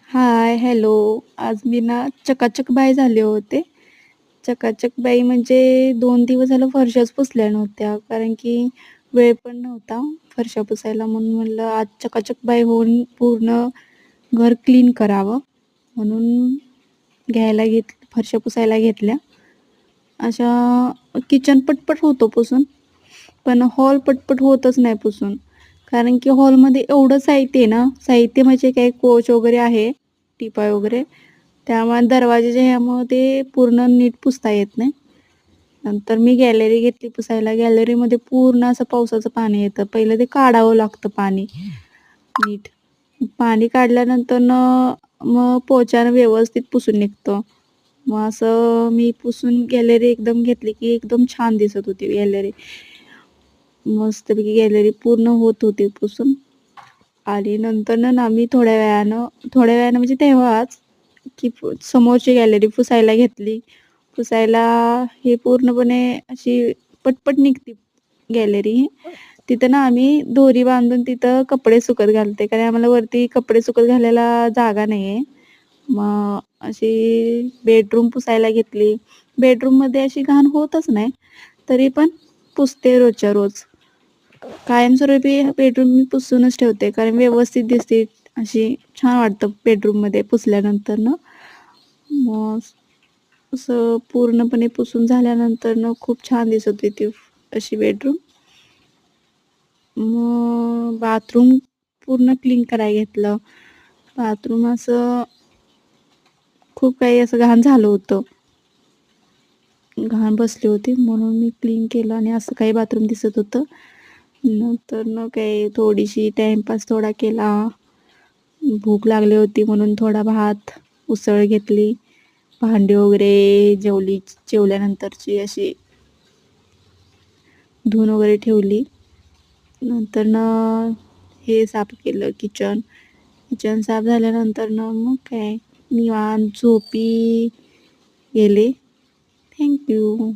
हाय, hello. आज मी ना चकाचक बाय झाले होते. चकाचक बाई म्हणजे 2 दिवस झालं फरशाच पुसल्या नव्हत्या. कारण की वेळ पण नव्हता फरशा पुसायला म्हणून म्हणलं आज चकाचक बाय होऊन पूर्ण घर क्लीन करावं. म्हणून फरशा पुसायला घेतल्या. अशा किचन पटपट होतो पुसून, पण हॉल पटपट होतच नाही पुसून. कारण की हॉलमध्ये एवढं साहित्य आहे ना, साहित्य म्हणजे काही कोच वगैरे आहे, टिपाय वगैरे. त्यामुळे दरवाजाच्या ह्यामुळं ते पूर्ण नीट पुसता येत नाही. नंतर मी गॅलरी घेतली पुसायला. गॅलरीमध्ये पूर्ण असं पावसाचं पाणी येतं. पहिलं ते काढावं लागतं पाणी नीट. पाणी काढल्यानंतरनं मग पोछानं व्यवस्थित पुसून निघतं. मग असं मी पुसून गॅलरी एकदम घेतली, की एकदम छान दिसत होती गॅलरी. मस्तपैकी गॅलरी पूर्ण होत होती पुसून आणि नंतरनं ना मी थोड्या वेळानं म्हणजे तेव्हाच, की समोरची गॅलरी पुसायला घेतली. पुसायला हे पूर्णपणे अशी पटपट निघते गॅलरी. तिथं ना आम्ही दोरी बांधून तिथं कपडे सुकत घालते. कारण आम्हाला वरती कपडे सुकत घालायला जागा नाहीये. मग अशी बेडरूम पुसायला घेतली. बेडरूममध्ये अशी घाण होतच नाही. तरी पण पुसते रोजच्या रोज. कायमस्वरूपी बेडरूम मी पुसूनच ठेवते. कारण व्यवस्थित दिसते. अशी छान वाटतं बेडरूममध्ये पुसल्यानंतरनं. मग असं पूर्णपणे पुसून झाल्यानंतरनं खूप छान दिसत होती ती अशी बेडरूम. मग बाथरूम पूर्ण क्लीन करायला घेतलं. बाथरूम असं खूप काही असं घाण झालं होतं. घाण बसली होती म्हणून मी क्लीन केलं आणि असं काही बाथरूम दिसत होतं. नंतरनं काही थोडीशी टाईमपास थोडा केला. भूक लागली होती म्हणून थोडा भात, उसळ घेतली. भांडी वगैरे जेवल्यानंतरची अशी धुवून वगैरे ठेवली. नंतरनं हे साफ केलं किचन. किचन साफ झाल्यानंतरनं मग काय निवांत झोपी गेले. Thank you.